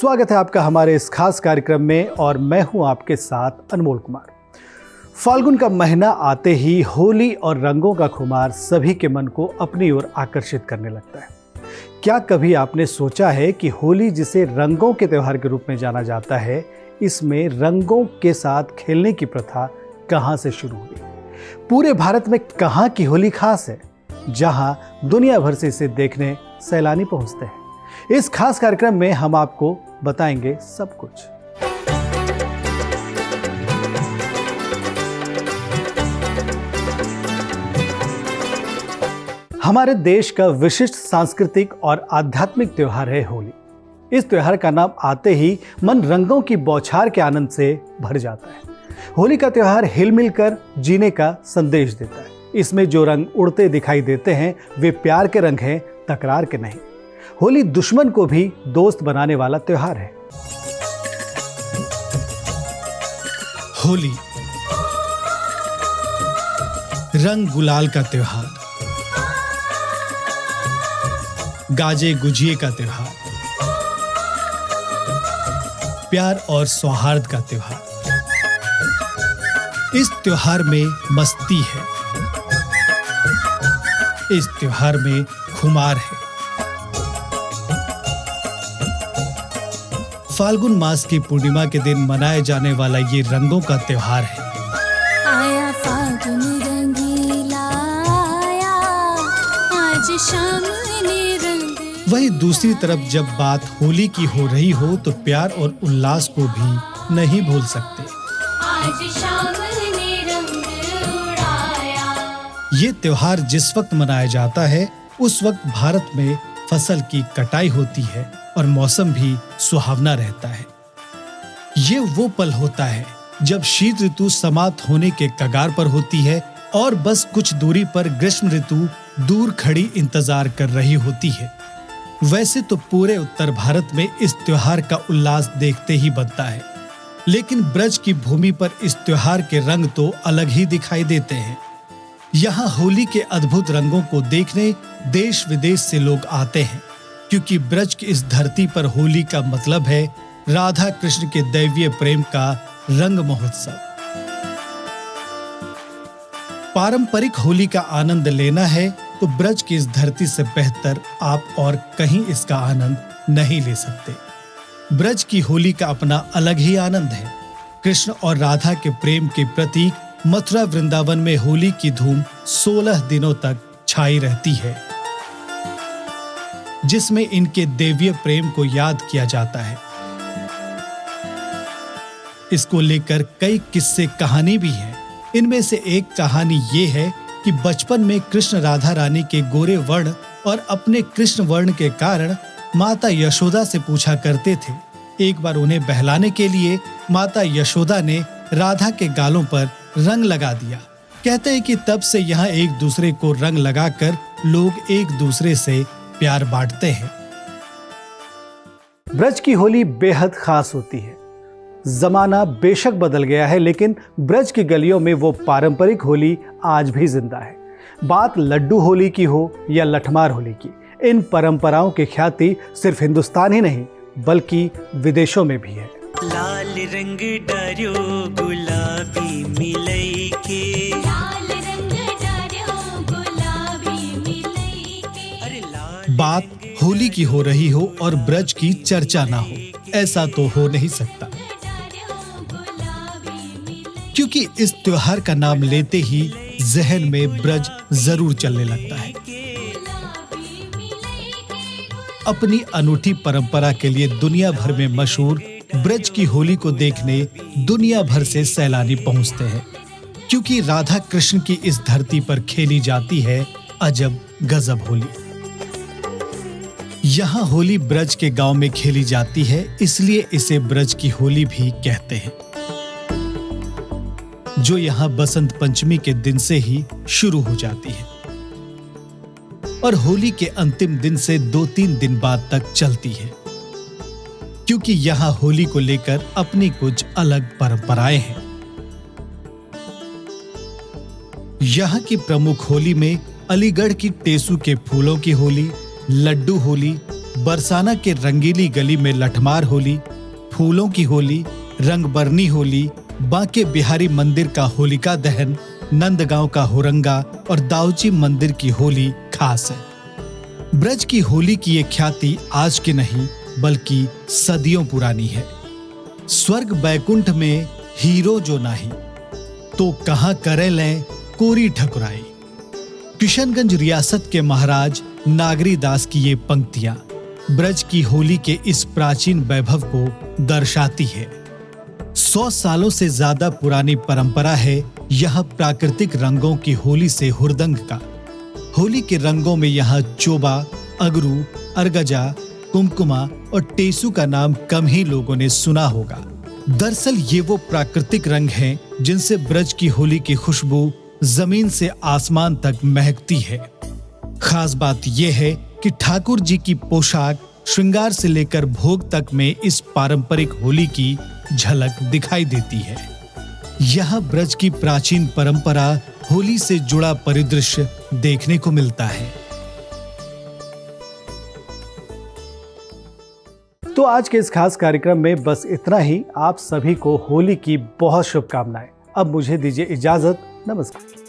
स्वागत है आपका हमारे इस खास कार्यक्रम में और मैं हूं आपके साथ अनमोल कुमार। फाल्गुन का महीना आते ही होली और रंगों का खुमार सभी के मन को अपनी ओर आकर्षित करने लगता है। क्या कभी आपने सोचा है कि होली, जिसे रंगों के त्यौहार के रूप में जाना जाता है, इसमें रंगों के साथ खेलने की प्रथा कहां से शुरू हुई? पूरे भारत में कहां की होली खास है, जहां दुनिया भर से इसे देखने सैलानी पहुंचते हैं? इस खास कार्यक्रम में हम आपको बताएंगे सब कुछ। हमारे देश का विशिष्ट सांस्कृतिक और आध्यात्मिक त्योहार है होली। इस त्योहार का नाम आते ही मन रंगों की बौछार के आनंद से भर जाता है। होली का त्योहार हिलमिल कर जीने का संदेश देता है। इसमें जो रंग उड़ते दिखाई देते हैं वे प्यार के रंग हैं, तकरार के नहीं। होली दुश्मन को भी दोस्त बनाने वाला त्योहार है। होली रंग गुलाल का त्योहार, गाजे गुजिए का त्योहार, प्यार और सौहार्द का त्योहार। इस त्योहार में मस्ती है, इस त्योहार में खुमार है। फाल्गुन मास की पूर्णिमा के दिन मनाए जाने वाला ये रंगों का त्योहार है। आया फाल्गुन रंगीला आया, आज शाम ने रंग। वहीं दूसरी तरफ जब बात होली की हो रही हो तो प्यार और उल्लास को भी नहीं भूल सकते। आज शाम ने रंग उड़ाया। ये त्योहार जिस वक्त मनाया जाता है उस वक्त भारत में फसल की कटाई होती है और मौसम भी सुहावना रहता है। ये वो पल होता है जब शीत ऋतु समाप्त होने के कगार पर होती है और बस कुछ दूरी पर ग्रीष्म ऋतु दूर खड़ी इंतजार कर रही होती है। वैसे तो पूरे उत्तर भारत में इस त्योहार का उल्लास देखते ही बनता है, लेकिन ब्रज की भूमि पर इस त्योहार के रंग तो अलग ही दिखाई देते हैं। यहाँ होली के अद्भुत रंगों को देखने देश विदेश से लोग आते हैं, क्योंकि ब्रज की इस धरती पर होली का मतलब है राधा कृष्ण के दैवीय प्रेम का रंग महोत्सव। पारंपरिक होली का आनंद लेना है तो ब्रज की इस धरती से बेहतर आप और कहीं इसका आनंद नहीं ले सकते। ब्रज की होली का अपना अलग ही आनंद है। कृष्ण और राधा के प्रेम के प्रतीक मथुरा वृंदावन में होली की धूम 16 दिनों तक छाई रहती है, जिसमें इनके दैवीय प्रेम को याद किया जाता है। इसको लेकर कई किस्से कहानी भी हैं। इनमें से एक कहानी ये है कि बचपन में कृष्ण राधा रानी के गोरे वर्ण और अपने कृष्ण वर्ण के कारण माता यशोदा से पूछा करते थे। एक बार उन्हें बहलाने के लिए माता यशोदा ने राधा के गालों पर रंग लगा दिया। कहते हैं कि तब से यहाँ एक दूसरे को रंग लगाकर लोग एक दूसरे से प्यार बांटते हैं। ब्रज की होली बेहद खास होती है। जमाना बेशक बदल गया है, लेकिन ब्रज की गलियों में वो पारंपरिक होली आज भी जिंदा है। बात लड्डू होली की हो या लठमार होली की, इन परंपराओं की ख्याति सिर्फ हिंदुस्तान ही नहीं बल्कि विदेशों में भी है। लाल रंग डार्यो गुलाबी मिलई के, लाल रंग डार्यो गुलाबी मिलई के। अरे लाल बात होली की हो रही हो और ब्रज की चर्चा ना हो, ऐसा तो हो नहीं सकता, क्योंकि इस त्योहार का नाम लेते ही जहन में ब्रज जरूर चलने लगता है। अपनी अनूठी परंपरा के लिए दुनिया भर में मशहूर ब्रज की होली को देखने दुनिया भर से सैलानी पहुंचते हैं, क्योंकि राधा कृष्ण की इस धरती पर खेली जाती है अजब गजब होली। यहाँ होली ब्रज के गांव में खेली जाती है, इसलिए इसे ब्रज की होली भी कहते हैं, जो यहाँ बसंत पंचमी के दिन से ही शुरू हो जाती है और होली के अंतिम दिन से 2-3 दिन बाद तक चलती है, क्योंकि यहाँ होली को लेकर अपनी कुछ अलग परंपराएं हैं। यहाँ की प्रमुख होली में अलीगढ़ की टेसू के फूलों की होली, लड्डू होली, बरसाना के रंगीली गली में लठमार होली, फूलों की होली, रंगबरनी होली, बांके बिहारी मंदिर का होलिका दहन, नंदगांव का हुरंगा और दाऊजी मंदिर की होली खास है। ब्रज की होली की ये ख्याति आज की नहीं बल्कि सदियों पुरानी है। स्वर्ग बैकुंठ में हीरो जो नाही, तो कहां करे लें कोरी ठकुराई। किशनगंज रियासत के महाराज नागरी दास की ये पंक्तियां ब्रज की होली के इस प्राचीन वैभव को दर्शाती है। 100 सालों से ज्यादा पुरानी परंपरा है यह प्राकृतिक रंगों की होली से हुरदंग का। होली के रंगों में यहाँ चोबा, अगरू, अर्गजा, कुमकुमा और टेसू का नाम कम ही लोगों ने सुना होगा। दरअसल ये वो प्राकृतिक रंग हैं जिनसे ब्रज की होली की खुशबू जमीन से आसमान तक महकती है। खास बात यह है कि ठाकुर जी की पोशाक, श्रृंगार से लेकर भोग तक में इस पारंपरिक होली की झलक दिखाई देती है। यह ब्रज की प्राचीन परंपरा होली से जुड़ा परिदृश्य देखने को मिलता है। तो आज के इस खास कार्यक्रम में बस इतना ही। आप सभी को होली की बहुत शुभकामनाएं। अब मुझे दीजिए इजाजत। नमस्कार।